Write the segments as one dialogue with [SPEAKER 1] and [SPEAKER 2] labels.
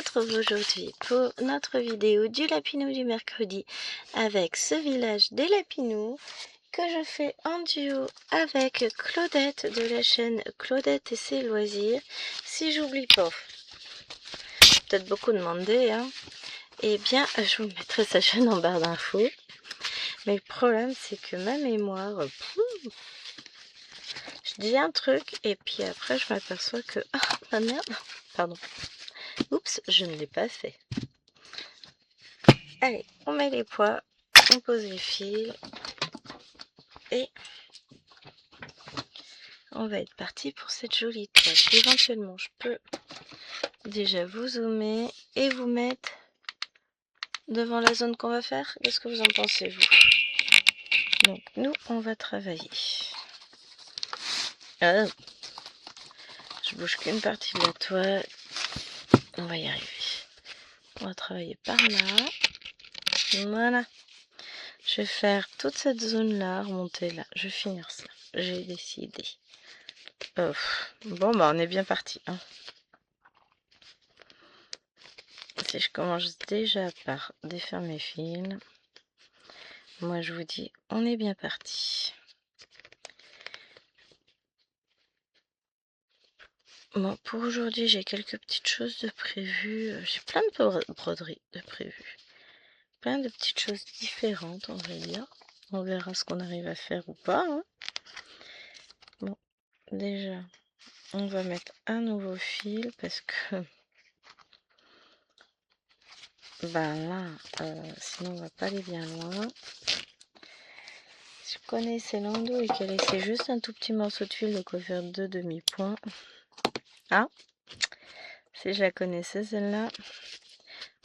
[SPEAKER 1] retrouve aujourd'hui pour notre vidéo du Lapinou du mercredi avec ce village des Lapinous que je fais en duo avec Claudette de la chaîne Claudette et ses loisirs. Si j'oublie pas, peut-être beaucoup demandé, hein, eh bien je vous mettrai sa chaîne en barre d'infos. Mais le problème c'est que ma mémoire, je dis un truc et puis après je m'aperçois que, ah merde, pardon. Oups, je ne l'ai pas fait. Allez, on met les poids, on pose les fils et on va être parti pour cette jolie toile. Éventuellement, je peux déjà vous zoomer et vous mettre devant la zone qu'on va faire. Qu'est-ce que vous en pensez, vous? Donc, nous, on va travailler. Ah, je bouge qu'une partie de la toile. On va y arriver. On va travailler par là. Voilà. Je vais faire toute cette zone-là, remonter là. Je vais finir ça. J'ai décidé. Bon, bah on est bien parti. Hein. Si je commence déjà par défaire mes fils, moi je vous dis, on est bien parti. Bon, pour aujourd'hui, j'ai quelques petites choses de prévues. J'ai plein de broderies de prévues. Plein de petites choses différentes, on va dire. On verra ce qu'on arrive à faire ou pas. Hein. Bon, déjà, on va mettre un nouveau fil parce que... Ben là, sinon on va pas aller bien loin. Si je connaissais Lando et qu'elle laissait juste un tout petit morceau de fil, de quoi faire 2 demi-points. Ah, si je la connaissais celle-là.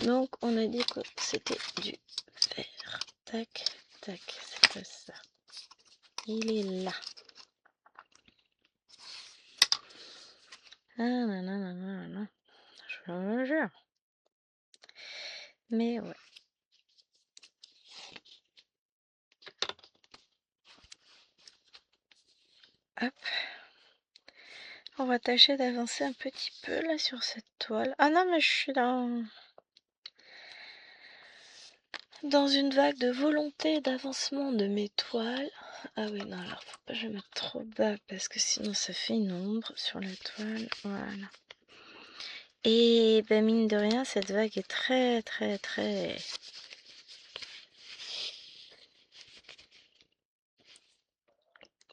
[SPEAKER 1] Donc on a dit que c'était du vert. Tac, tac, c'est pas ça. Il est là. Ah nanana, je me jure. Mais ouais. Hop. On va tâcher d'avancer un petit peu là sur cette toile. Ah non mais je suis dans une vague de volonté d'avancement de mes toiles. Ah oui non alors faut pas que je mette trop bas parce que sinon ça fait une ombre sur la toile. Voilà. Et ben mine de rien cette vague est très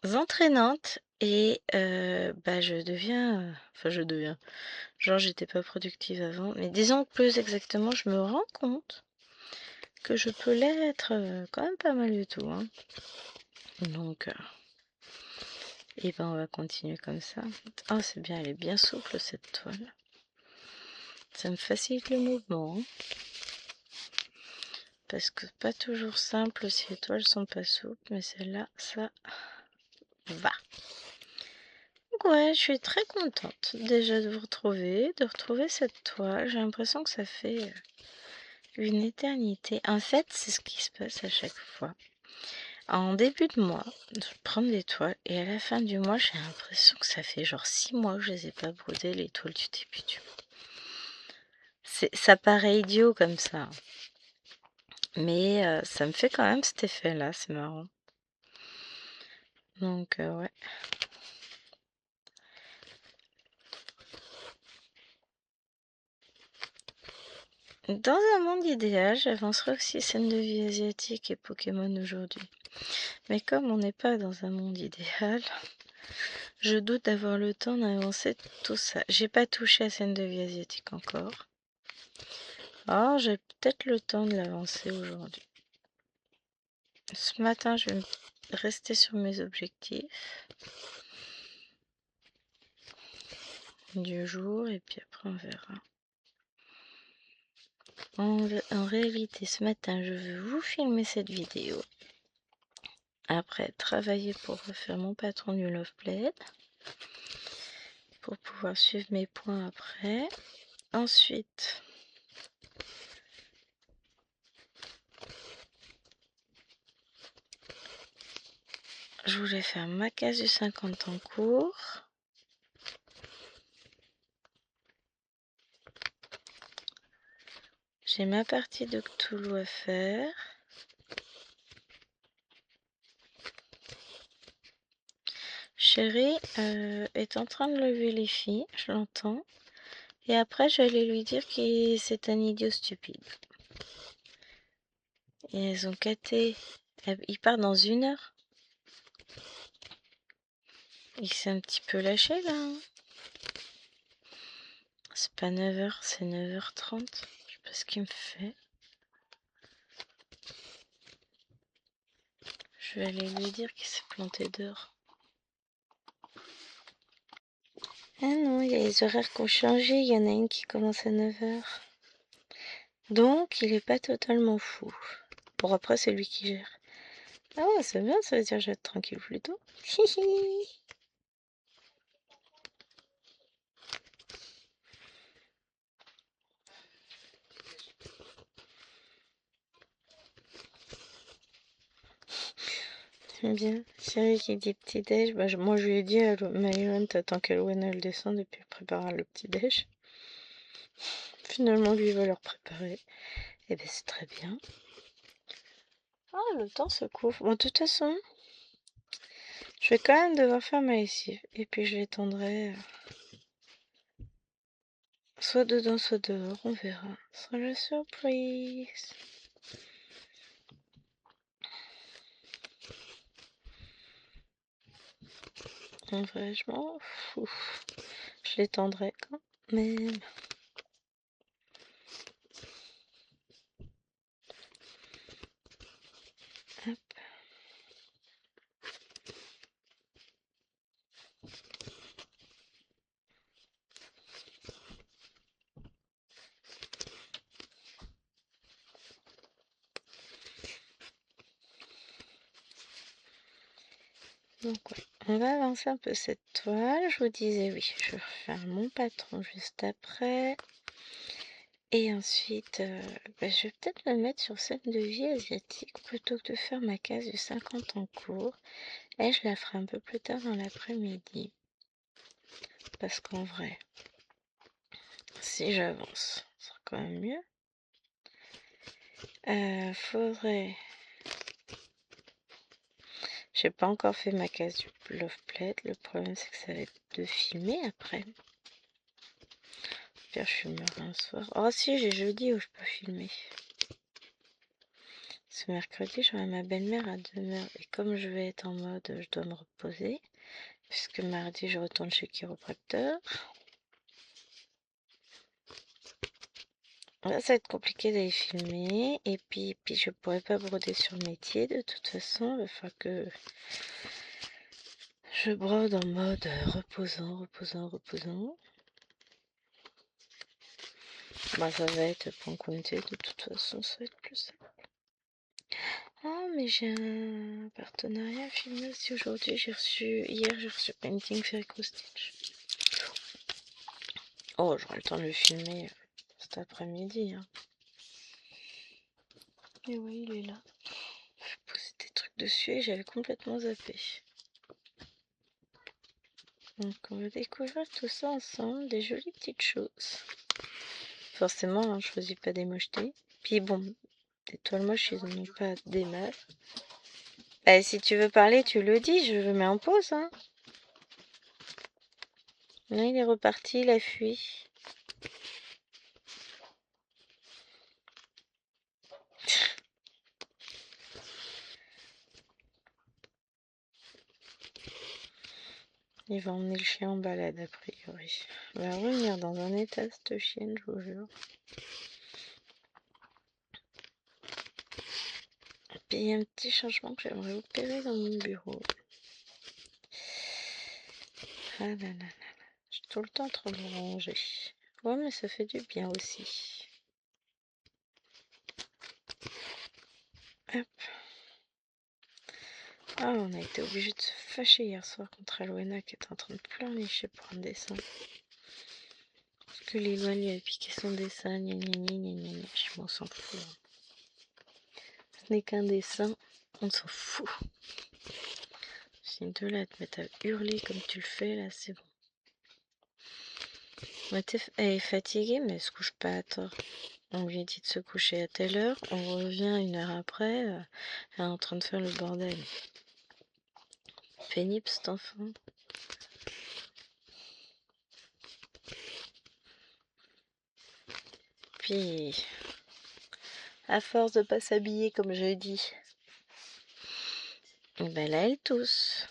[SPEAKER 1] entraînante et bah je deviens, genre j'étais pas productive avant, mais disons que plus exactement je me rends compte que je peux l'être quand même pas mal du tout, hein. Donc et ben on va continuer comme ça. Oh c'est bien, elle est bien souple cette toile, ça me facilite le mouvement, hein. Parce que pas toujours simple si les toiles sont pas souples, mais celle-là ça va. Donc ouais, je suis très contente déjà de vous retrouver, de retrouver cette toile. J'ai l'impression que ça fait une éternité. En fait, c'est ce qui se passe à chaque fois. En début de mois, je prends des toiles et à la fin du mois, j'ai l'impression que ça fait genre 6 mois que je les ai pas brodées, les toiles du début du mois. Ça paraît idiot comme ça. Mais ça me fait quand même cet effet-là, c'est marrant. Donc ouais. Dans un monde idéal, j'avancerai aussi scène de vie asiatique et Pokémon aujourd'hui. Mais comme on n'est pas dans un monde idéal, je doute d'avoir le temps d'avancer tout ça. J'ai pas touché à scène de vie asiatique encore. Alors j'ai peut-être le temps de l'avancer aujourd'hui. Ce matin, je vais rester sur mes objectifs du jour et puis après on verra. En réalité, ce matin, je veux vous filmer cette vidéo. Après, travailler pour refaire mon patron du Love Blade. Pour pouvoir suivre mes points après. Ensuite, je voulais faire ma case du 50 en cours. J'ai ma partie de Cthulhu à faire. Chérie est en train de lever les filles, je l'entends. Et après, j'allais lui dire que c'est un idiot stupide. Et elles ont capté. Il part dans 1 heure. Il s'est un petit peu lâché là. Hein. C'est pas 9h, c'est 9h30. Je sais pas ce qu'il me fait. Je vais aller lui dire qu'il s'est planté dehors. Ah non, il y a les horaires qui ont changé. Il y en a une qui commence à 9h. Donc, il est pas totalement fou. Bon, après, c'est lui qui gère. Ah ouais, c'est bien, ça veut dire que je vais être tranquille plus tôt. J'aime bien. Chérie qui dit petit-déj. Bah, moi, je lui ai dit, Maëlon, t'attends qu'Aloana elle descende et puis elle préparera le petit-déj. Finalement, lui, il va leur préparer. Et ben, c'est très bien. Ah, le temps se couvre. Bon, de toute façon, je vais quand même devoir faire ma lessive. Et puis, je l'étendrai soit dedans, soit dehors. On verra. Ce sera la surprise. En vrai, je m'en fous. Je l'étendrai quand même. Hop. Donc, ouais. On va avancer un peu cette toile. Je vous disais, oui, je vais refaire mon patron juste après. Et ensuite, je vais peut-être me mettre sur scène de vie asiatique plutôt que de faire ma case du 50 en cours. Et je la ferai un peu plus tard dans l'après-midi. Parce qu'en vrai, si j'avance, ce sera quand même mieux. Faudrait... J'ai pas encore fait ma case du Love Plate. Le problème, c'est que ça va être de filmer après. Pire, je filmerai un soir. Oh si, j'ai jeudi où je peux filmer. Ce mercredi, j'aurai ma belle-mère à 2h. Et comme je vais être en mode, je dois me reposer. Puisque mardi, je retourne chez le chiropracteur. Là, ça va être compliqué d'aller filmer. Et puis je pourrais pas broder sur le métier. De toute façon, il va falloir que je brode en mode reposant. Bah, ça va être pour un comité. De toute façon, ça va être plus simple. Ah, mais j'ai un partenariat filmé aussi aujourd'hui. Hier, j'ai reçu Painting Fairy Stitch. Oh, j'aurai le temps de le filmer cet après-midi. Hein. Et ouais, il est là. Je posais des trucs dessus et j'avais complètement zappé. Donc, on va découvrir tout ça ensemble, des jolies petites choses. Forcément, hein, je choisis pas des mochetés. Puis bon, des toiles moches, ils n'ont pas des masses. Bah, si tu veux parler, tu le dis, je le mets en pause. Hein. Là, il est reparti, il a fui. Il va emmener le chien en balade, a priori. Il va revenir dans un état, cette chienne, je vous jure. Puis il y a un petit changement que j'aimerais opérer dans mon bureau. Ah là là là là. J'ai tout le temps trop de ranger. Ouais, mais ça fait du bien aussi. Hop. Ah, on a été obligé de se fâcher hier soir contre Alwena qui était en train de pleurnicher pour un dessin. Parce que Lilou lui a piqué son dessin, gna gna gna gna gna gna. Je m'en s'en fout. Ce n'est qu'un dessin, on s'en fout. Si de là te mettre à hurler comme tu le fais, là, c'est bon. Elle est fatiguée, mais elle se couche pas à tort. On lui dit de se coucher à telle heure, on revient 1 heure après, elle est en train de faire le bordel. Pénible cet enfant. Puis, à force de pas s'habiller comme je dis, et ben là elle tousse.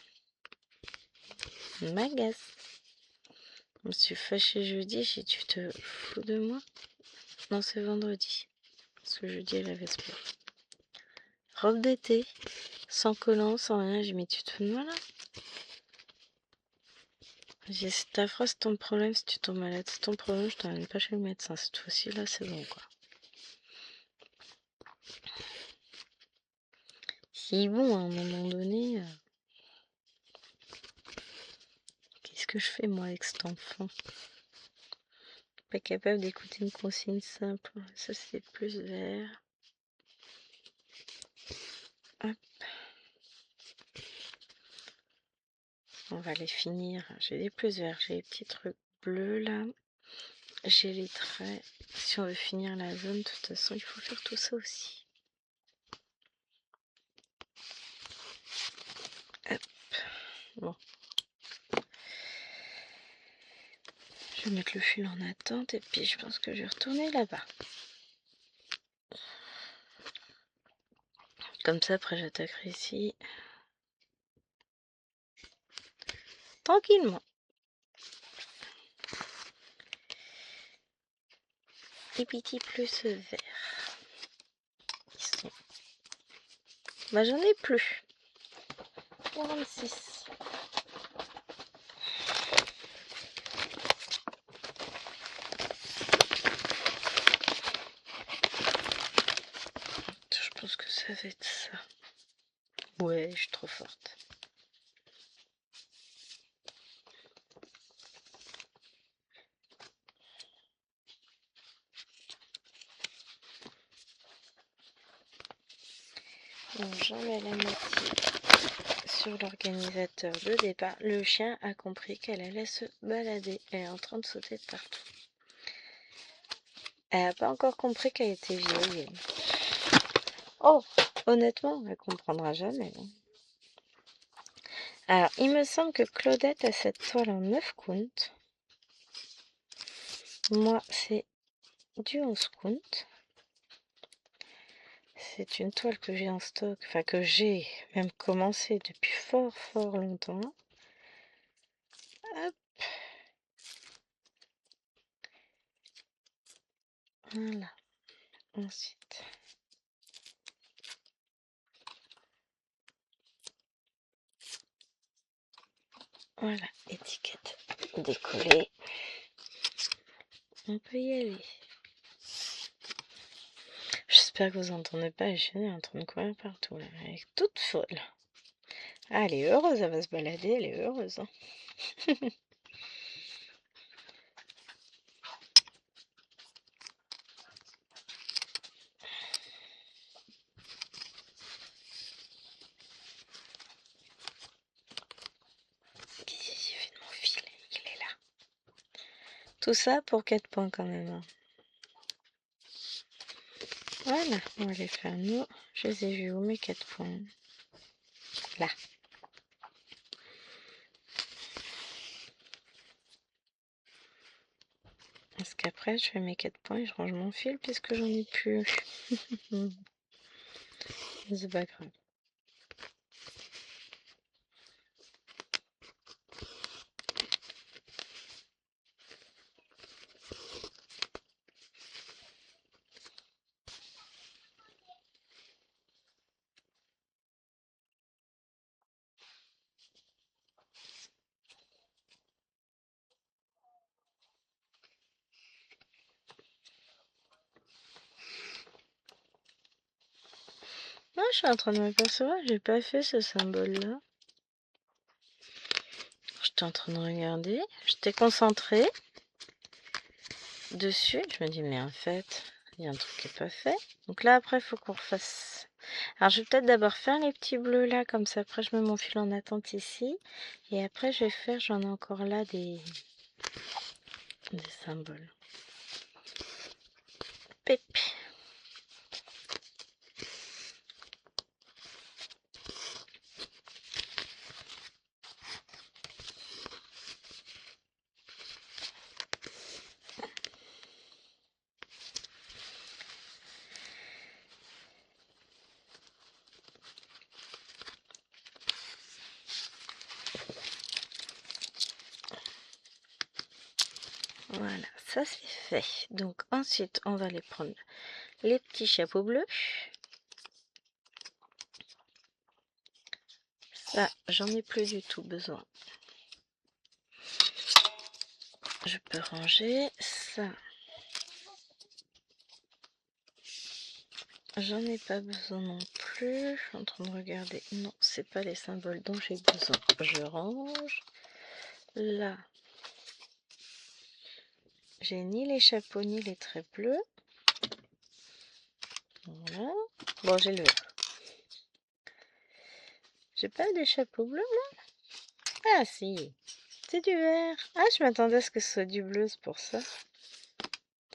[SPEAKER 1] Elle m'agace. Je me suis fâchée jeudi, j'ai dit tu te fous de moi? Non, c'est vendredi. Parce que jeudi elle avait sport. Robe d'été, sans collant, sans rien, j'ai mis tu te fous de moi là? J'ai dit c'est ta phrase, c'est ton problème, si tu tombes malade, c'est ton problème, je t'emmène pas chez le médecin. Cette fois-ci là c'est bon quoi. Si bon, à un moment donné, qu'est-ce que je fais moi avec cet enfant? Pas capable d'écouter une consigne simple. Ça c'est plus vert. Hop. On va les finir. J'ai les plus verts, j'ai les petits trucs bleus là. J'ai les traits. Si on veut finir la zone, de toute façon, il faut faire tout ça aussi. Hop. Bon. Je vais mettre le fil en attente et puis je pense que je vais retourner là-bas. Comme ça, après j'attaquerai ici. Tranquillement. Les petits plus verts. Ils sont... Bah j'en ai plus. 46. Je pense que ça va être ça. Ouais, je suis trop forte. Donc j'en mets la moitié sur l'organisateur de départ. Le chien a compris qu'elle allait se balader. Elle est en train de sauter de partout. Elle n'a pas encore compris qu'elle était vieille. Oh, honnêtement, elle comprendra jamais. Alors, il me semble que Claudette a cette toile en 9 count. Moi, c'est du 11 count. C'est une toile que j'ai en stock, enfin que j'ai même commencé depuis fort longtemps. Hop. Voilà. Ensuite. Voilà, étiquette décollée. On peut y aller. J'espère que vous entendez pas, Eugénie est en train de courir partout là. Elle est toute folle. Ah, elle est heureuse, elle va se balader, elle est heureuse. Hein. Qu'est-ce que j'ai fait de mon fil? Il est là. Tout ça pour 4 points quand même. Hein. Voilà, on va les faire nous. Je les ai vus où mes 4 points? Là. Parce qu'après, je fais mes 4 points et je range mon fil puisque j'en ai plus. C'est pas grave. Non, je suis en train de m'apercevoir, j'ai pas fait ce symbole-là. J'étais en train de regarder, j'étais concentrée dessus. Je me dis, mais en fait, il y a un truc qui n'est pas fait. Donc là, après, il faut qu'on refasse. Alors, je vais peut-être d'abord faire les petits bleus là, comme ça. Après, je mets mon fil en attente ici. Et après, je vais faire, j'en ai encore là des symboles. hip. Voilà, ça c'est fait. Donc ensuite, on va aller prendre les petits chapeaux bleus. Ça, j'en ai plus du tout besoin. Je peux ranger ça. J'en ai pas besoin non plus. Je suis en train de regarder. Non, c'est pas les symboles dont j'ai besoin. Je range. Là, j'ai ni les chapeaux ni les traits bleus. Voilà. Bon, j'ai le vert. J'ai pas des chapeaux bleus là? Ah si, c'est du vert. Ah, je m'attendais à ce que ce soit du bleu, c'est pour ça.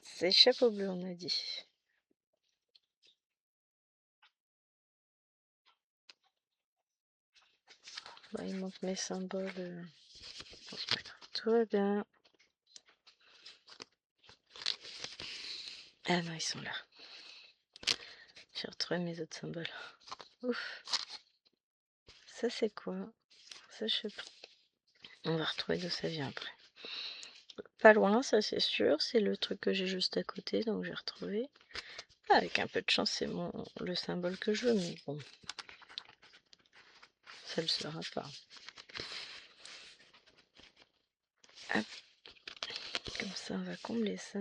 [SPEAKER 1] C'est chapeau bleu, on a dit. Bah, il manque mes symboles. Bon, c'est pas grave. Tout va bien. Ah non, ils sont là. J'ai retrouvé mes autres symboles. Ouf. Ça, c'est quoi? Ça, je sais pas. On va retrouver d'où ça vient après. Pas loin, ça c'est sûr. C'est le truc que j'ai juste à côté, donc j'ai retrouvé. Ah, avec un peu de chance, c'est le symbole que je veux, mais bon. Ça le sera pas. Hop. Comme ça, on va combler ça.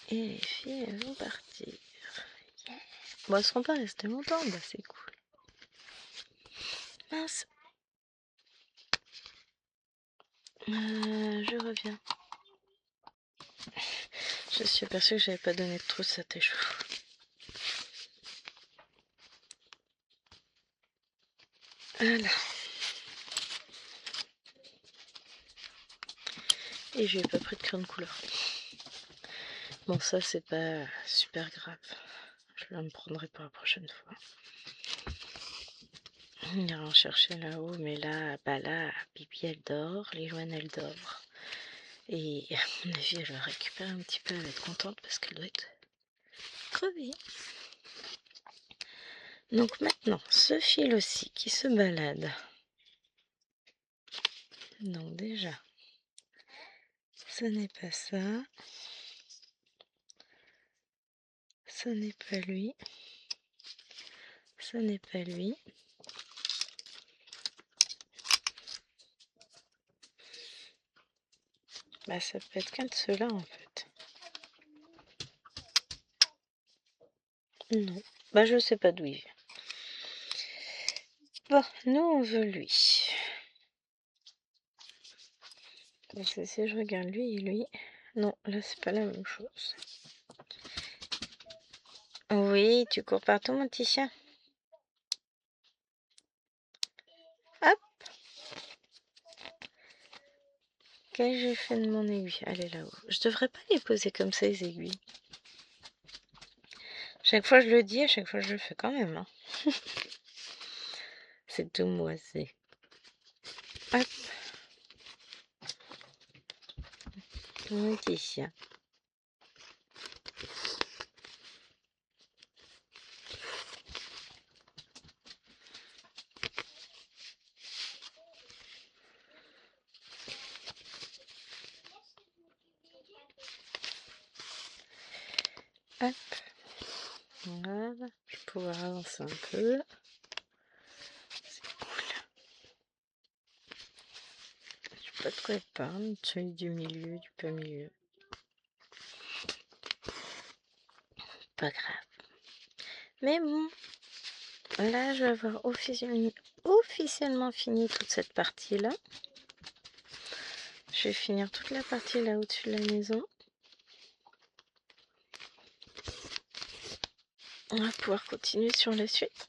[SPEAKER 1] Et les filles, elles vont partir. Yeah. Bon, elles seront pas restées longtemps, bah c'est cool. Mince. Je reviens. Je suis aperçue que j'avais pas donné de trousse à tes cheveux. Voilà. Et j'ai pas pris de crayon de couleur. Bon, ça c'est pas super grave. Je la me prendrai pour la prochaine fois. On ira en chercher là-haut, mais là, bah là, Bibi elle dort, Lilouane elle dort. Et à mon avis, elle va récupérer un petit peu, elle va être contente parce qu'elle doit être crevée. Donc maintenant, ce fil aussi qui se balade. Donc déjà, ce n'est pas ça. Ce n'est pas lui. Ce n'est pas lui. Bah ça peut être qu'un de ceux-là en fait. Non. Bah je sais pas d'où il vient. Bon, nous on veut lui. Parce que si je regarde lui et lui... Non, là c'est pas la même chose. Oui, tu cours partout mon petit chien. Hop. Qu'est-ce que j'ai fait de mon aiguille? Elle est là-haut. Je devrais pas les poser comme ça les aiguilles. Chaque fois je le dis, à chaque fois je le fais quand même. Hein. C'est tout moisé. Hop. Mon petit chien. Hop. Voilà. Je vais pouvoir avancer un peu. C'est cool. Je sais pas de quoi elle parle. Celui du milieu, du pas milieu. Pas grave. Mais bon. Là, je vais avoir officiellement fini toute cette partie-là. Je vais finir toute la partie là au-dessus de la maison. On va pouvoir continuer sur la suite.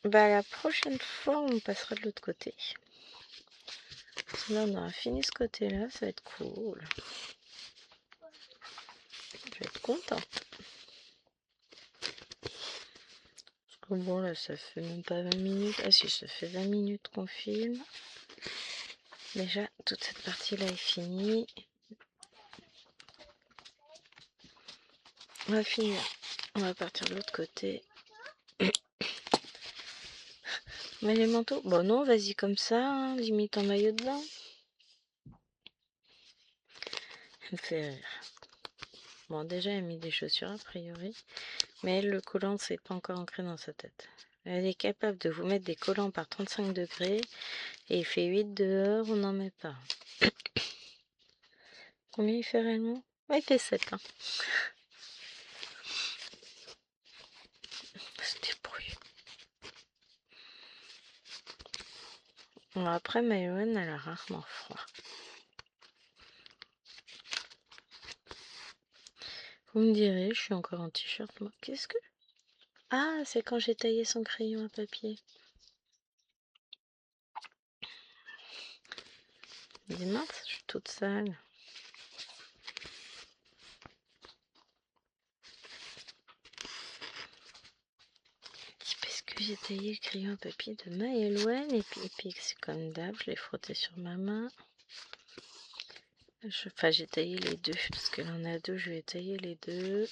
[SPEAKER 1] Bah, la prochaine fois, on passera de l'autre côté. Là, on aura fini ce côté-là, ça va être cool. Je vais être contente. Parce que bon, là, ça fait même pas 20 minutes. Ah si, ça fait 20 minutes qu'on filme. Déjà, toute cette partie-là est finie. On va finir. On va partir de l'autre côté. Mais les manteaux, bon non, vas-y comme ça, hein, limite en maillot de bain. Elle me fait rire. Bon, déjà, elle a mis des chaussures a priori. Mais elle, le collant, c'est pas encore ancré dans sa tête. Elle est capable de vous mettre des collants par 35 degrés. Et il fait 8 dehors, on n'en met pas. Combien il fait réellement? Ouais, il fait 7. Hein. Se débrouille. Bon, après, Maëlène, elle a rarement froid. Vous me direz, je suis encore en t-shirt, moi. Qu'est-ce que... Ah, c'est quand j'ai taillé son crayon à papier. Je dis mince, je suis toute sale. Parce que j'ai taillé le crayon à papier de Maëlène et puis c'est comme d'hab, je l'ai frotté sur ma main. Enfin, j'ai taillé les deux, parce qu'elle en a deux, je vais tailler les deux.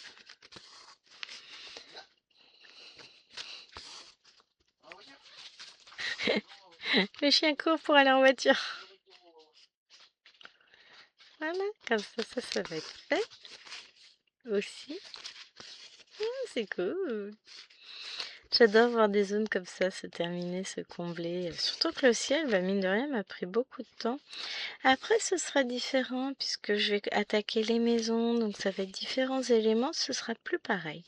[SPEAKER 1] Le chien court pour aller en voiture. Voilà, comme ça va être fait aussi. Ah, c'est cool. J'adore voir des zones comme ça se terminer, se combler. Surtout que le ciel, bah, mine de rien, m'a pris beaucoup de temps. Après, ce sera différent puisque je vais attaquer les maisons, donc ça va être différents éléments, ce sera plus pareil.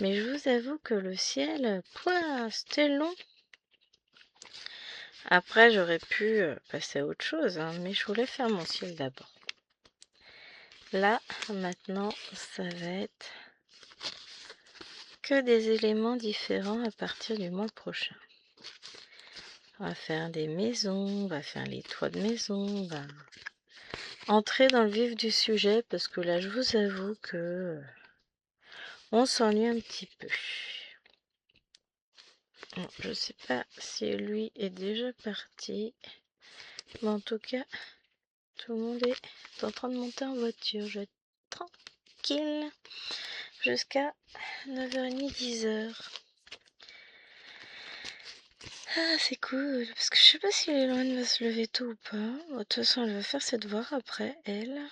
[SPEAKER 1] Mais je vous avoue que le ciel, pouah, c'était long. Après, j'aurais pu passer à autre chose, hein, mais je voulais faire mon ciel d'abord. Là, maintenant, ça va être que des éléments différents à partir du mois prochain. On va faire des maisons, on va faire les toits de maison, on va entrer dans le vif du sujet parce que là, je vous avoue que on s'ennuie un petit peu. Bon, je sais pas si lui est déjà parti, mais en tout cas, tout le monde est en train de monter en voiture. Je vais être tranquille jusqu'à 9h30, 10h. Ah, c'est cool, parce que je sais pas si Léloine va se lever tôt ou pas. Bon, de toute façon, elle va faire ses devoirs après, elle.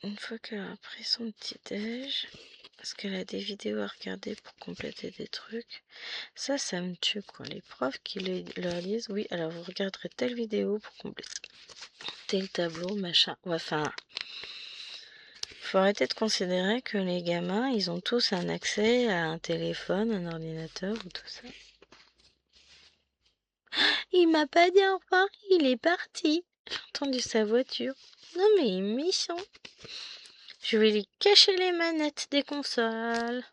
[SPEAKER 1] Une fois qu'elle a pris son petit déj, parce qu'elle a des vidéos à regarder pour compléter des trucs. Ça me tue, quoi. Les profs qui leur disent, oui, alors vous regarderez telle vidéo pour compléter tel tableau, machin. Enfin, faut arrêter de considérer que les gamins, ils ont tous un accès à un téléphone, un ordinateur ou tout ça. Il m'a pas dit au revoir, il est parti. J'ai entendu sa voiture. Non mais il est méchant. Je vais lui cacher les manettes des consoles.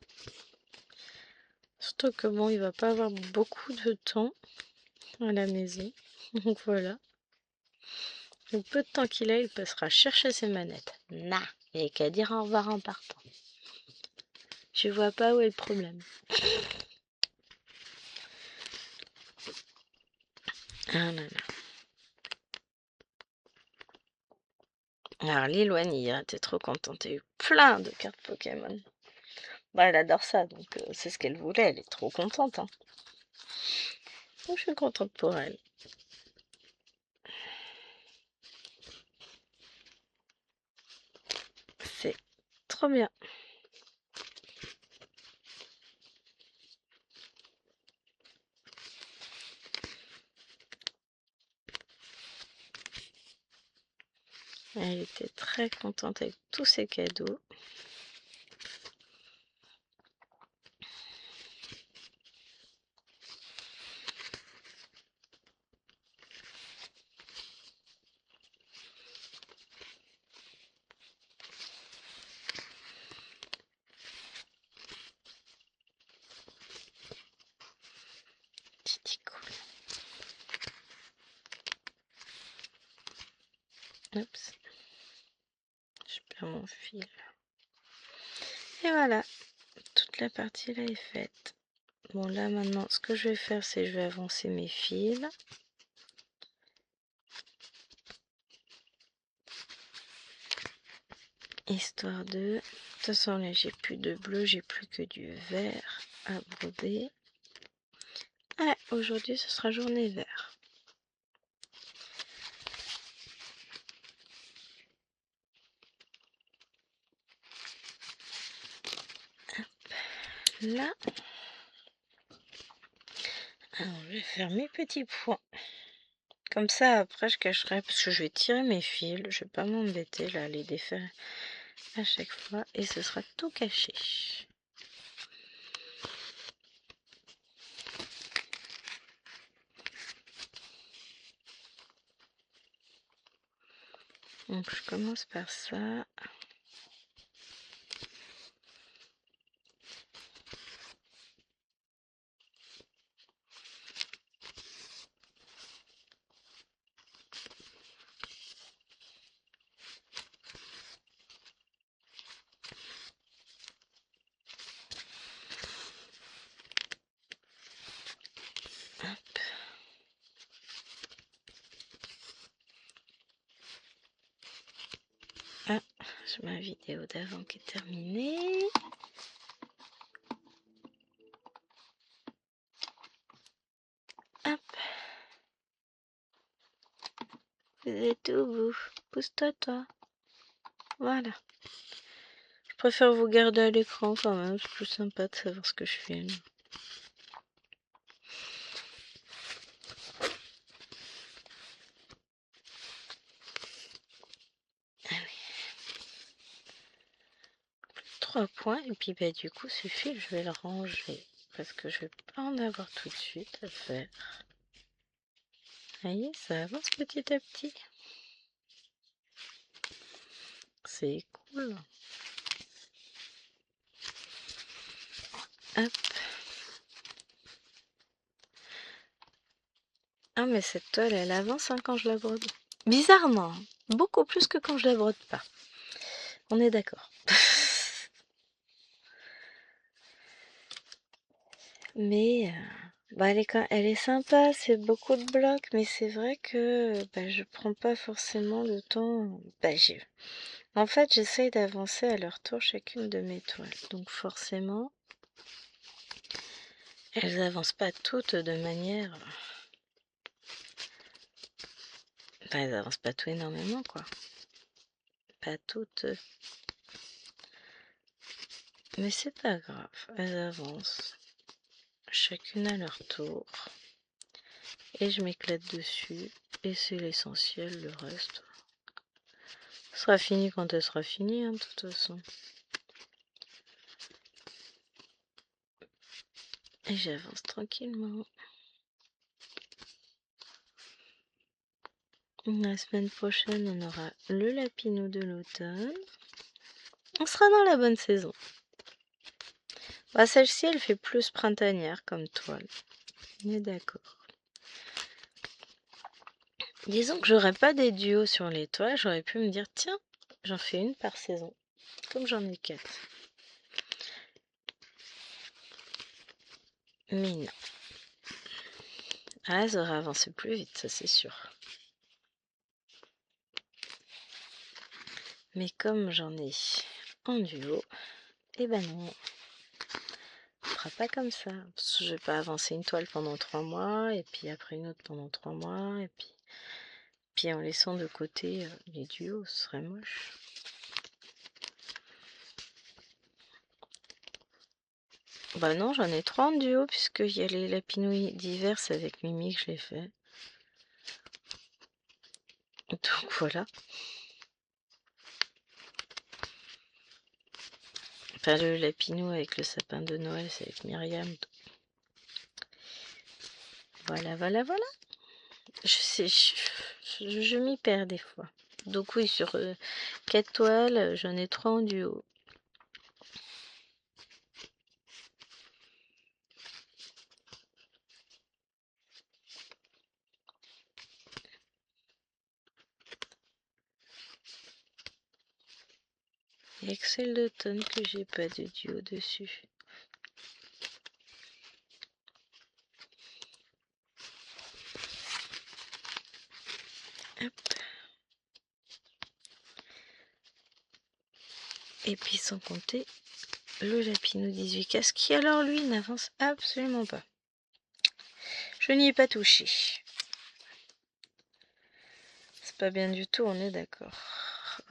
[SPEAKER 1] Surtout que bon, il va pas avoir beaucoup de temps à la maison. Donc voilà. Le peu de temps qu'il a, il passera chercher ses manettes. Nah, il n'y a qu'à dire au revoir en partant. Je vois pas où est le problème. Ah là là. Alors Liloane, hier, était trop contente. Elle a eu plein de cartes Pokémon. Bah, elle adore ça, donc c'est ce qu'elle voulait. Elle est trop contente. Hein. Donc, je suis contente pour elle. C'est trop bien. Elle était très contente avec tous ses cadeaux. Oups, je perds mon fil. Et voilà, toute la partie là est faite. Bon, là maintenant, ce que je vais faire, c'est que je vais avancer mes fils. Histoire de... De toute façon, là, j'ai plus de bleu, j'ai plus que du vert à broder. Ah, aujourd'hui, ce sera journée vert. Là, alors, je vais faire mes petits points. Comme ça, après, je cacherai, parce que je vais tirer mes fils. Je vais pas m'embêter, là, à les défaire à chaque fois. Et ce sera tout caché. Donc, je commence par ça. Hop. Ah, j'ai ma vidéo d'avant qui est terminée. Hop. Vous êtes au bout. Pousse-toi, toi. Voilà. Je préfère vous garder à l'écran quand même. C'est plus sympa de savoir ce que je filme. Ah oui. 3 points. Et puis bah, du coup, ce fil, je vais le ranger. Parce que je vais pas en avoir tout de suite à faire. Vous voyez, ça avance petit à petit. C'est cool. Hop. Ah mais cette toile, elle avance hein, quand je la brode. Bizarrement. Beaucoup plus que quand je la brode pas. On est d'accord. Mais bah, elle est sympa, c'est beaucoup de blocs, mais c'est vrai que bah, je prends pas forcément le temps. Bah, en fait, j'essaye d'avancer à leur tour chacune de mes toiles. Donc forcément, elles avancent pas toutes de manière... Enfin, elles avancent pas tout énormément, quoi. Pas toutes. Mais c'est pas grave, elles avancent. Chacune à leur tour. Et je m'éclate dessus. Et c'est l'essentiel, le reste. Ce sera fini quand elle sera finie, hein, de toute façon. Et j'avance tranquillement. La semaine prochaine, on aura le lapinou de l'automne. On sera dans la bonne saison. Bah, celle-ci, elle fait plus printanière comme toile. On est d'accord. Disons que j'aurais pas des duos sur les toiles, j'aurais pu me dire, tiens, j'en fais une par saison. Comme j'en ai 4. Mais non. Ah, ça aurait avancé plus vite, ça c'est sûr. Mais comme j'en ai en duo, eh ben non. On fera pas comme ça. Parce que je vais pas avancer une toile pendant 3 mois, et puis après une autre pendant 3 mois, et puis en laissant de côté les duos, ce serait moche. Bah non, j'en ai 3 en duo, puisqu'il y a les lapinouilles diverses avec Mimi que je l'ai fait. Donc voilà. Enfin, le lapinou avec le sapin de Noël, c'est avec Myriam. Voilà, voilà, voilà. Je sais, je m'y perds des fois. Donc oui, sur 4 toiles, j'en ai 3 en duo. Il y a que celle d'automne que j'ai pas de duo dessus. Hop. Et puis sans compter le Lapino 18 casse qui alors lui n'avance absolument pas. Je n'y ai pas touché. C'est pas bien du tout, on est d'accord.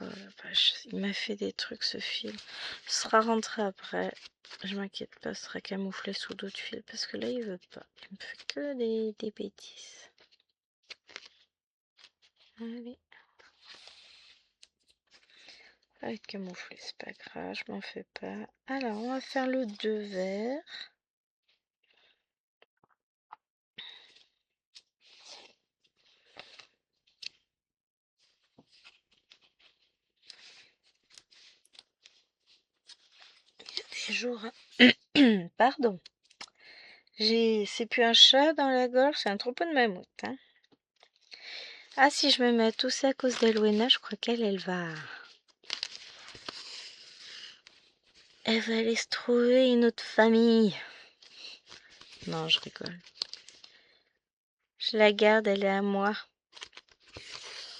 [SPEAKER 1] Oh la vache, il m'a fait des trucs ce fil. Ce sera rentré après. Je m'inquiète pas, ce sera camouflé sous d'autres fils parce que là il veut pas. Il me fait que des bêtises. Allez. Ça va être camouflé, c'est pas grave, je m'en fais pas. Alors on va faire le 2 vert. Des jours. Pardon. C'est plus un chat dans la gorge, c'est un troupeau de mammouth. Hein. Ah, si je me mets à tousser à cause d'Alwena, je crois qu'elle va... Elle va aller se trouver une autre famille. Non, je rigole. Je la garde, elle est à moi.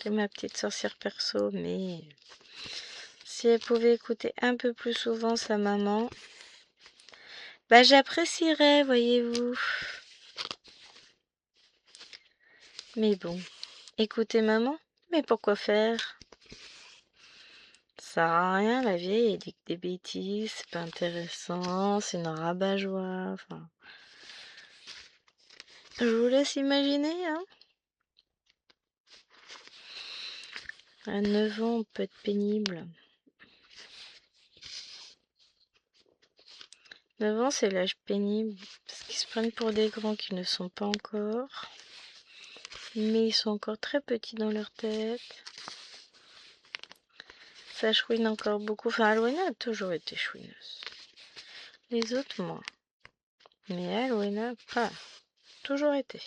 [SPEAKER 1] C'est ma petite sorcière perso, mais... Si elle pouvait écouter un peu plus souvent sa maman... Bah, j'apprécierais, voyez-vous. Mais bon, écoutez maman, mais pourquoi faire? Ça sert à rien, la vieille, elle dit que des bêtises, c'est pas intéressant, c'est une rabat-joie, enfin... Je vous laisse imaginer, hein. À 9 ans, on peut être pénible. 9 ans, c'est l'âge pénible, parce qu'ils se prennent pour des grands qui ne sont pas encore. Mais ils sont encore très petits dans leur tête. Ça chouine encore beaucoup. Enfin, Alwena a toujours été chouineuse. Les autres, moins. Mais Alwena, pas. Toujours été.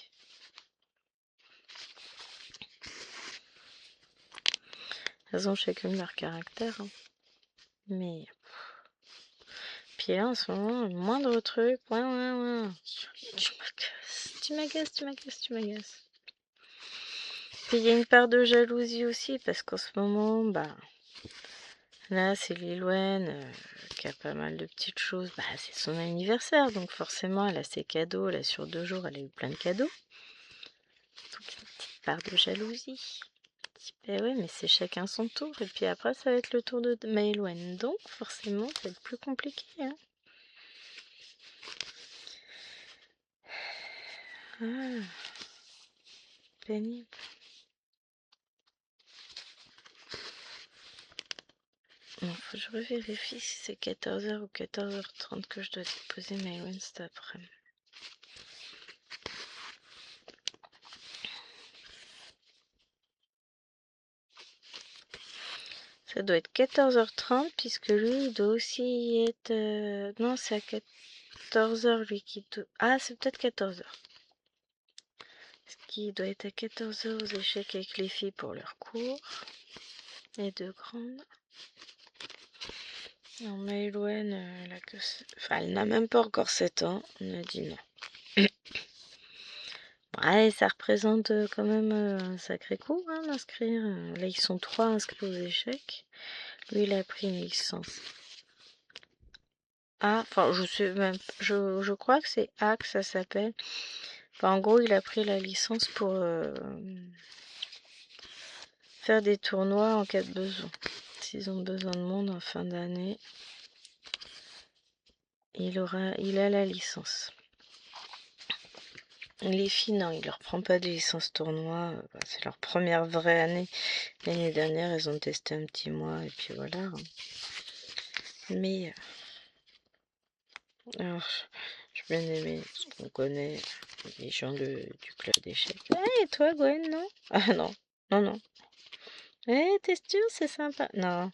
[SPEAKER 1] Elles ont chacune leur caractère. Hein. Mais... Puis là, en ce moment, le moindre truc... Ouais. Tu m'agaces. Puis il y a une part de jalousie aussi, parce qu'en ce moment, bah... Là, c'est Lilwen qui a pas mal de petites choses. Bah, c'est son anniversaire, donc forcément, elle a ses cadeaux. Là, sur 2 jours, elle a eu plein de cadeaux. Donc, une petite part de jalousie. Ben ouais, mais c'est chacun son tour. Et puis après, ça va être le tour de Maëlwen. Donc, forcément, ça va être plus compliqué. Hein. Ah, pénible. Non, faut que je revérifie si c'est 14h ou 14h30 que je dois déposer Maëlwen cet après-midi. Ça doit être 14h30 puisque lui il doit aussi y être... Non, c'est à 14h lui qui doit... Ah, c'est peut-être 14h. Parce qu'il doit être à 14h aux échecs avec les filles pour leur cours. Les 2 grandes. Non, mais Elouen, elle n'a même pas encore 7 ans. On a dit non. Ouais, ça représente quand même un sacré coup hein, d'inscrire. Là, ils sont 3 inscrits aux échecs. Lui, il a pris une licence. A, enfin, je sais même, je crois que c'est A que ça s'appelle. Enfin, en gros, il a pris la licence pour faire des tournois en cas de besoin. S'ils ont besoin de monde en fin d'année, il a la licence. Les filles, non, il leur prend pas de licence tournoi. C'est leur première vraie année. L'année dernière, elles ont testé un petit mois et puis voilà. Hein. Mais alors, j'ai bien aimé parce qu'on connaît les gens du club d'échecs. Ah, et toi, Gwen, non? Ah non, non. Eh, t'es sûr, c'est sympa. Non.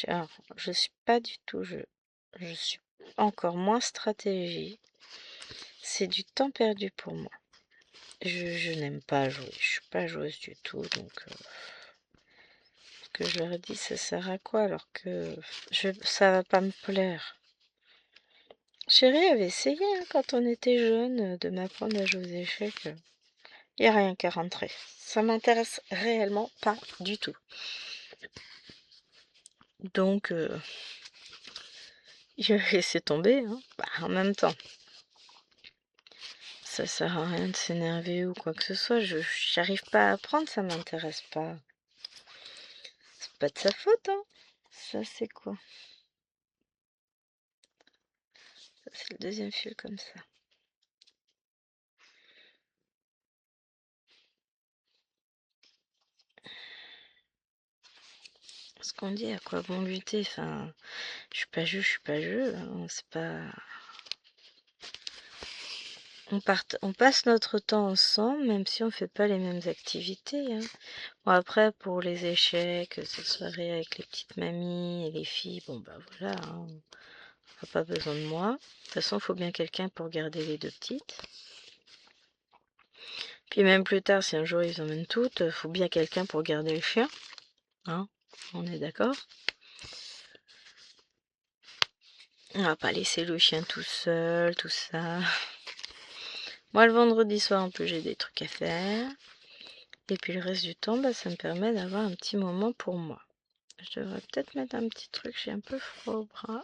[SPEAKER 1] Alors, je suis pas du tout. Je suis encore moins stratégie. C'est du temps perdu pour moi. Je n'aime pas jouer. Je suis pas joueuse du tout, donc que je leur ai dit ça sert à quoi alors que ça va pas me plaire. Chérie avait essayé quand on était jeune de m'apprendre à jouer aux échecs. Il n'y a rien qu'à rentrer. Ça m'intéresse réellement pas du tout. Donc, je vais laisser tomber. En même temps, ça sert à rien de s'énerver ou quoi que ce soit. J'arrive pas à apprendre, ça m'intéresse pas. C'est pas de sa faute, Ça, c'est quoi? Ça, c'est le deuxième fil comme ça. Ce qu'on dit, à quoi bon lutter? Enfin, je suis pas jeu, c'est pas... On passe notre temps ensemble, même si on fait pas les mêmes activités. Bon, après, pour les échecs, ces soirées avec les petites mamies et les filles, bon, bah voilà, on n'a pas besoin de moi. De toute façon, il faut bien quelqu'un pour garder les deux petites. Puis même plus tard, si un jour ils emmènent toutes, il faut bien quelqu'un pour garder le chien. On est d'accord? On va pas laisser le chien tout seul, tout ça. Moi, le vendredi soir, en plus, j'ai des trucs à faire. Et puis le reste du temps, ça me permet d'avoir un petit moment pour moi. Je devrais peut-être mettre un petit truc, j'ai un peu froid au bras.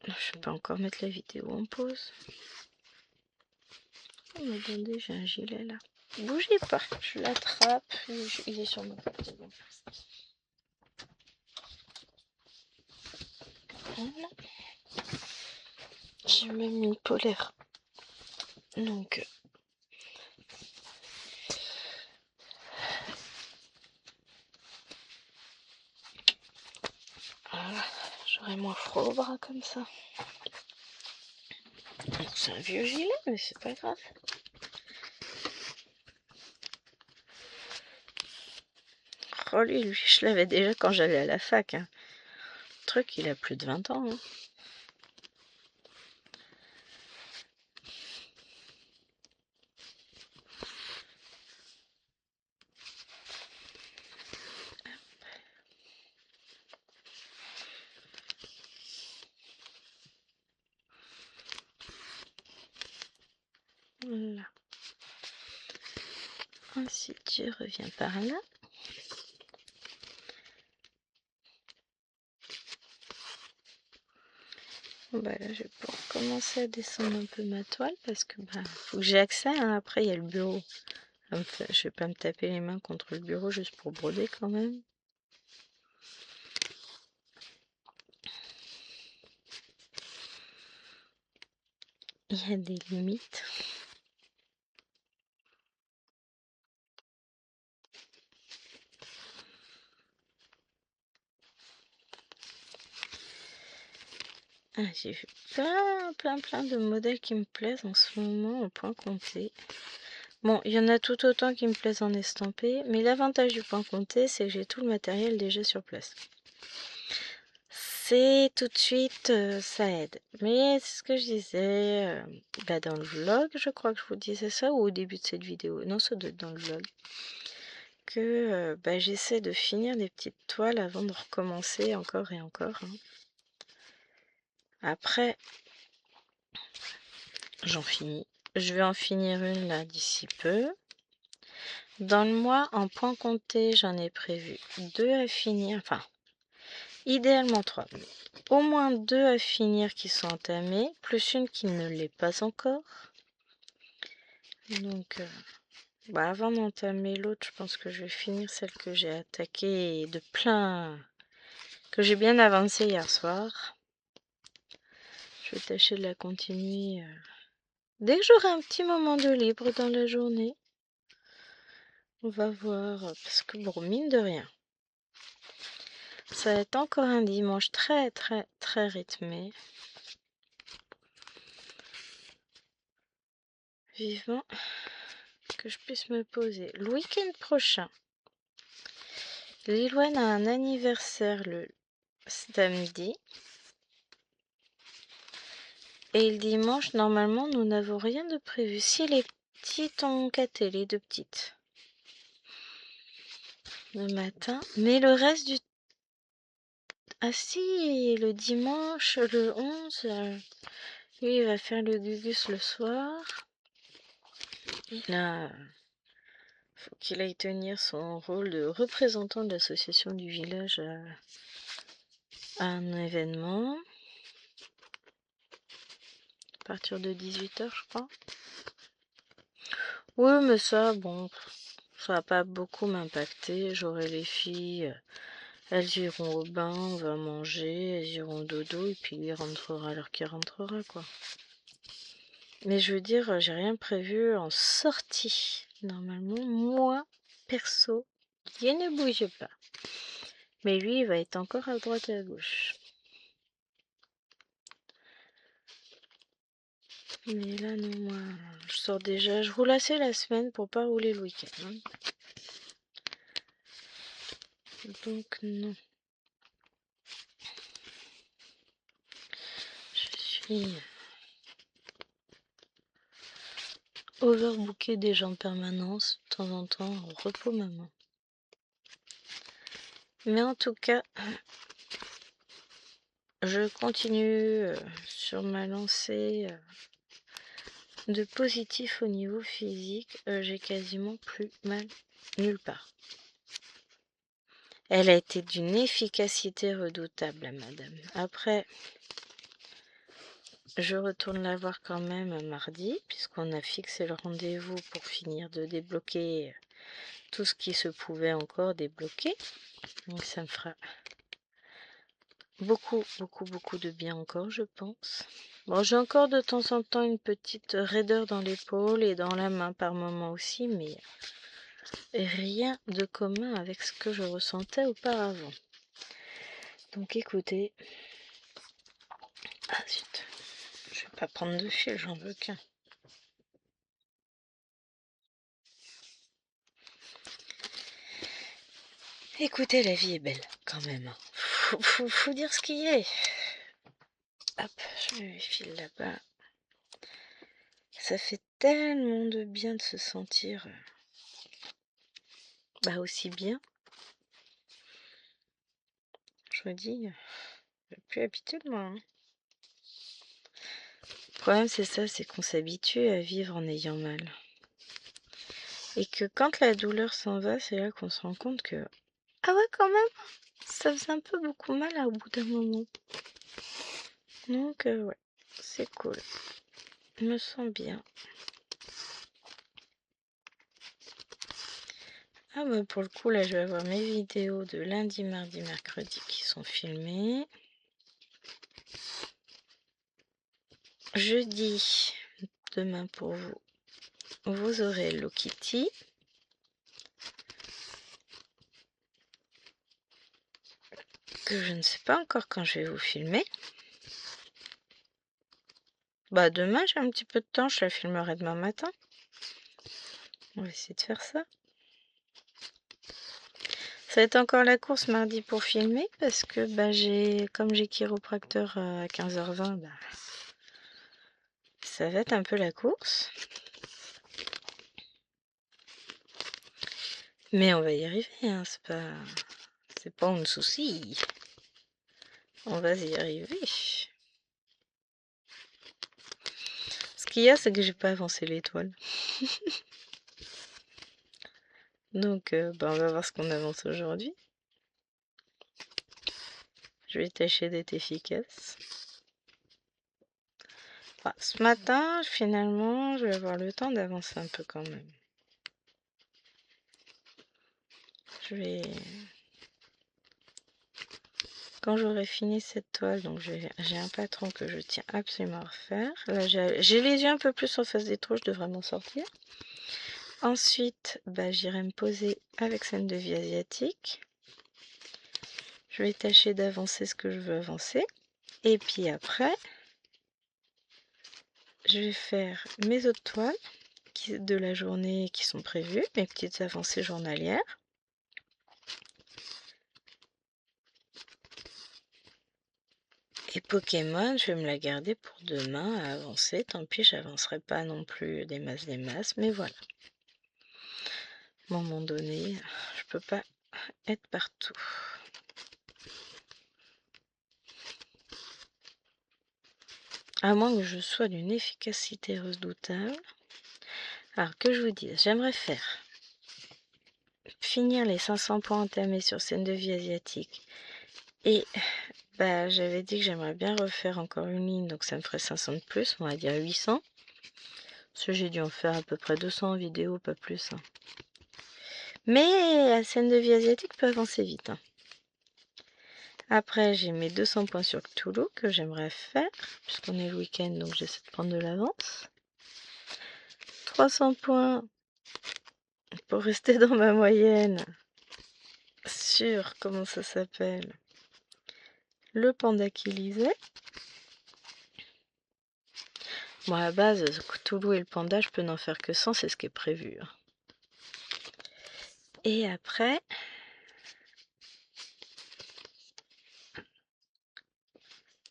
[SPEAKER 1] Je peux encore mettre la vidéo en pause. Oh, mais attendez, j'ai un gilet là. Bougez pas, je l'attrape. Il est sur mon côté. Voilà. J'ai même une polaire. Donc... voilà, j'aurai moins froid au bras comme ça. C'est un vieux gilet, mais c'est pas grave. Oh lui, je l'avais déjà quand j'allais à la fac. Le truc, il a plus de 20 ans. Voilà. Ensuite, je reviens par là. Bon, là, je vais pouvoir commencer à descendre un peu ma toile parce que faut que j'ai accès. Après, il y a le bureau. Je vais pas me taper les mains contre le bureau juste pour broder quand même. Il y a des limites. J'ai vu plein de modèles qui me plaisent en ce moment en point compté. Bon, il y en a tout autant qui me plaisent en estampé, mais l'avantage du point compté, c'est que j'ai tout le matériel déjà sur place. C'est tout de suite, ça aide. Mais c'est ce que je disais dans le vlog, je crois que je vous disais ça, ou au début de cette vidéo. Non, ça doit être dans le vlog. Que j'essaie de finir des petites toiles avant de recommencer encore et encore. Après, j'en finis. Je vais en finir une là d'ici peu. Dans le mois, en point compté, j'en ai prévu 2 à finir. Enfin, idéalement 3. Au moins 2 à finir qui sont entamées, plus une qui ne l'est pas encore. Donc, avant d'entamer l'autre, je pense que je vais finir celle que j'ai attaquée de plein... que j'ai bien avancé hier soir. Je vais tâcher de la continuer dès que j'aurai un petit moment de libre dans la journée. On va voir, parce que bon, mine de rien, ça va être encore un dimanche très rythmé. Vivement que je puisse me poser. Le week-end prochain, Lilouane a un anniversaire le samedi. Et le dimanche, normalement, nous n'avons rien de prévu. Si petites ont gâté, les 2 petites. Le matin. Mais le reste du... Ah si, le dimanche, le 11, lui, il va faire le gugus le soir. Là, faut qu'il aille tenir son rôle de représentant de l'association du village à un événement. À partir de 18 h, je crois. Oui, mais ça, bon, ça va pas beaucoup m'impacter. J'aurai les filles, elles iront au bain, on va manger, elles iront au dodo, et puis il rentrera à l'heure qu'il rentrera, quoi. Mais je veux dire, j'ai rien prévu en sortie. Normalement, moi, perso, je ne bouge pas. Mais lui, il va être encore à droite et à gauche. Mais là, non, moi, je sors déjà. Je roule assez la semaine pour pas rouler le week-end. Hein. Donc, non. Je suis overbookée déjà en permanence. De temps en temps, repos maman. Mais en tout cas, je continue sur ma lancée de positif au niveau physique. J'ai quasiment plus mal nulle part. Elle a été d'une efficacité redoutable, la madame. Après, je retourne la voir quand même mardi, puisqu'on a fixé le rendez-vous pour finir de débloquer tout ce qui se pouvait encore débloquer. Donc ça me fera beaucoup de bien encore, je pense. Bon, j'ai encore de temps en temps une petite raideur dans l'épaule et dans la main par moment aussi, mais rien de commun avec ce que je ressentais auparavant. Donc écoutez... Ah zut, je vais pas prendre de fil, j'en veux qu'un. Écoutez, la vie est belle, quand même. Faut dire ce qu'il est. Hop, je mets mes fils là-bas. Ça fait tellement de bien de se sentir aussi bien. Je me dis, j'ai plus l'habitude, moi. Hein. Le problème, c'est ça, c'est qu'on s'habitue à vivre en ayant mal. Et que quand la douleur s'en va, c'est là qu'on se rend compte que... Ah ouais, quand même, ça faisait un peu beaucoup mal au bout d'un moment. Donc, ouais, c'est cool. Je me sens bien. Ah bah pour le coup, là, je vais avoir mes vidéos de lundi, mardi, mercredi qui sont filmées. Jeudi, demain pour vous, vous aurez Hello Kitty. Que je ne sais pas encore quand je vais vous filmer. Bah demain, j'ai un petit peu de temps, je la filmerai demain matin. On va essayer de faire ça. Ça va être encore la course mardi pour filmer parce que comme j'ai chiropracteur à 15h20, ça va être un peu la course. Mais on va y arriver, hein, c'est pas un souci. On va y arriver. Ce qu'il y a, c'est que j'ai pas avancé l'étoile. Donc, on va voir ce qu'on avance aujourd'hui. Je vais tâcher d'être efficace. Enfin, ce matin, finalement, je vais avoir le temps d'avancer un peu quand même. Quand j'aurai fini cette toile, donc j'ai un patron que je tiens absolument à refaire. Là, j'ai les yeux un peu plus en face des trous, je devrais m'en sortir. Ensuite, j'irai me poser avec scène de vie asiatique. Je vais tâcher d'avancer ce que je veux avancer. Et puis après, je vais faire mes autres toiles de la journée qui sont prévues, mes petites avancées journalières. Et Pokémon, je vais me la garder pour demain à avancer. Tant pis, j'avancerai pas non plus des masses, mais voilà. À un moment donné, je peux pas être partout. À moins que je sois d'une efficacité redoutable. Alors que je vous dise, j'aimerais finir les 500 points entamés sur scène de vie asiatique. Et j'avais dit que j'aimerais bien refaire encore une ligne, donc ça me ferait 500 de plus, on va dire 800. Parce que j'ai dû en faire à peu près 200 vidéos, pas plus. Hein. Mais la scène de vie asiatique peut avancer vite. Hein. Après, j'ai mes 200 points sur Cthulhu que j'aimerais faire, puisqu'on est le week-end, donc j'essaie de prendre de l'avance. 300 points pour rester dans ma moyenne sur, comment ça s'appelle, le panda qui lisait. Bon, à la base, Cthulhu et le panda, je peux n'en faire que 100, c'est ce qui est prévu. Hein. Et après...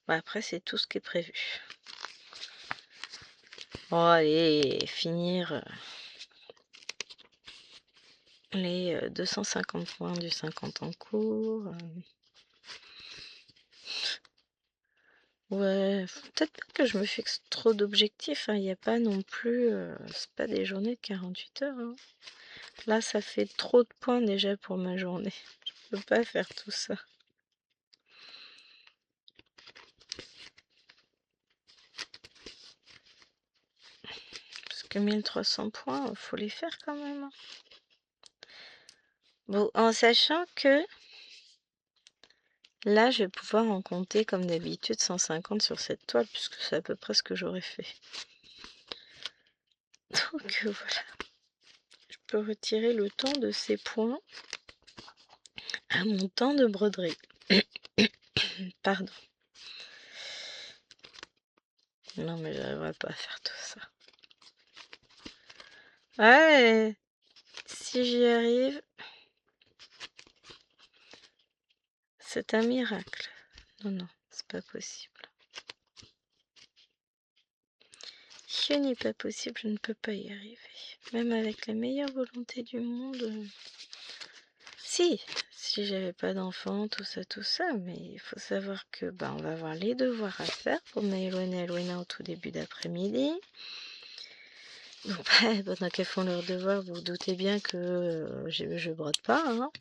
[SPEAKER 1] après, c'est tout ce qui est prévu. Bon, allez, finir les 250 points du 50 en cours. Ouais, peut-être pas que je me fixe trop d'objectifs. Il n'y a pas non plus... c'est pas des journées de 48 heures. Hein. Là, ça fait trop de points déjà pour ma journée. Je peux pas faire tout ça. Parce que 1300 points, faut les faire quand même. Hein. Bon, en sachant que là, je vais pouvoir en compter comme d'habitude 150 sur cette toile, puisque c'est à peu près ce que j'aurais fait. Donc voilà. Je peux retirer le temps de ces points à mon temps de broderie. Pardon. Non, mais j'arriverai pas à faire tout ça. Ouais, si j'y arrive, c'est un miracle. Non, c'est pas possible. Ce n'est pas possible, je ne peux pas y arriver. Même avec la meilleure volonté du monde. Si j'avais pas d'enfant, tout ça, mais il faut savoir que on va avoir les devoirs à faire pour Maëlwen et Alwena au tout début d'après-midi. Donc pendant qu'elles font leurs devoirs, vous vous doutez bien que je brode pas. Hein.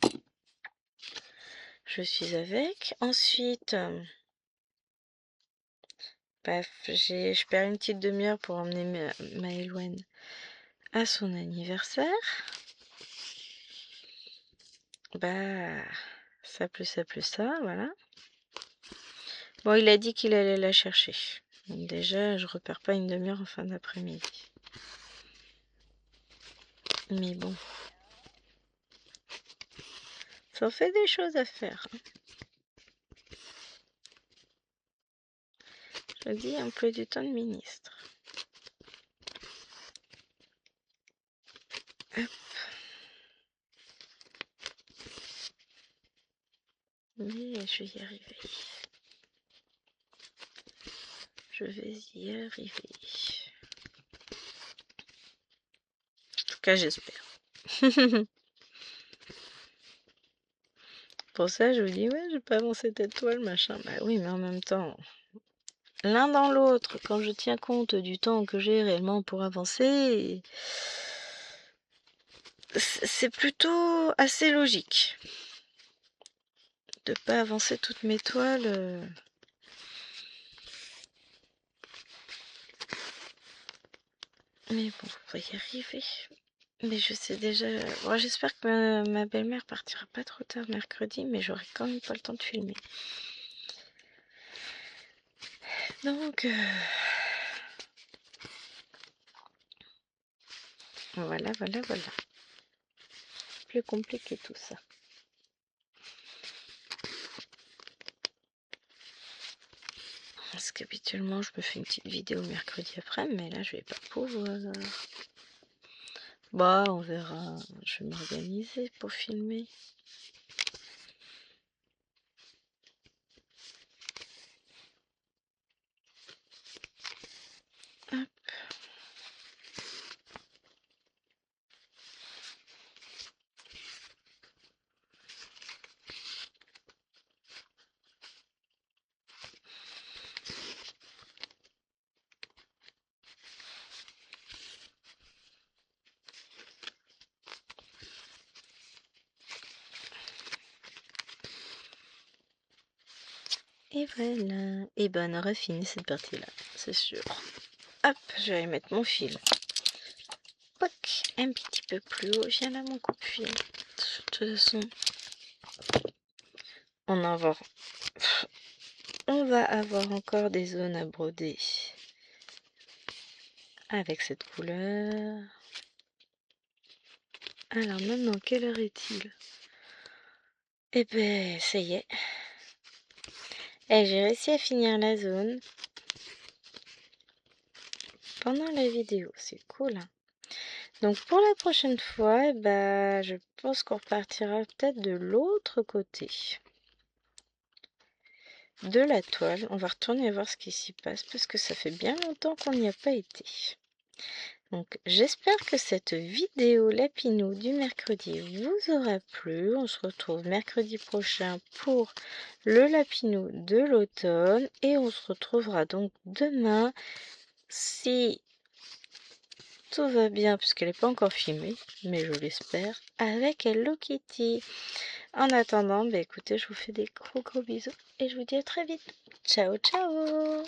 [SPEAKER 1] Je suis avec. Ensuite, je perds une petite demi-heure pour emmener Maëlwen à son anniversaire. Ça plus ça, voilà. Bon, il a dit qu'il allait la chercher. Donc déjà, je repère pas une demi-heure en fin d'après-midi. Mais bon. Ça en fait des choses à faire. Hein. Je dis emploi du temps de ministre. Hop. Mais je vais y arriver. Je vais y arriver. En tout cas, j'espère. Pour ça, je vous dis, ouais, j'ai pas avancé cette toile, machin. Bah oui, mais en même temps, l'un dans l'autre, quand je tiens compte du temps que j'ai réellement pour avancer, c'est plutôt assez logique de pas avancer toutes mes toiles. Mais bon, on va y arriver. Mais je sais déjà... Bon, j'espère que ma belle-mère partira pas trop tard mercredi, mais j'aurai quand même pas le temps de filmer. Donc... Voilà. Plus compliqué tout ça. Parce qu'habituellement, je me fais une petite vidéo mercredi après, mais là, je vais pas pouvoir... on verra. Je vais m'organiser pour filmer. Hop. Et voilà. Et ben on aura fini cette partie-là, c'est sûr. Hop, je vais mettre mon fil. Poc, un petit peu plus haut. Viens là mon coupe-fil. De toute façon, on va avoir encore des zones à broder avec cette couleur. Alors maintenant, quelle heure est-il? Eh ben, ça y est. Et j'ai réussi à finir la zone pendant la vidéo. C'est cool, hein. Donc pour la prochaine fois, eh ben, je pense qu'on repartira peut-être de l'autre côté de la toile. On va retourner voir ce qui s'y passe parce que ça fait bien longtemps qu'on n'y a pas été. Donc j'espère que cette vidéo lapinou du mercredi vous aura plu. On se retrouve mercredi prochain pour le lapinou de l'automne et on se retrouvera donc demain si tout va bien puisqu'elle n'est pas encore filmée, mais je l'espère, avec Hello Kitty. En attendant, bah écoutez, je vous fais des gros bisous et je vous dis à très vite. Ciao ciao.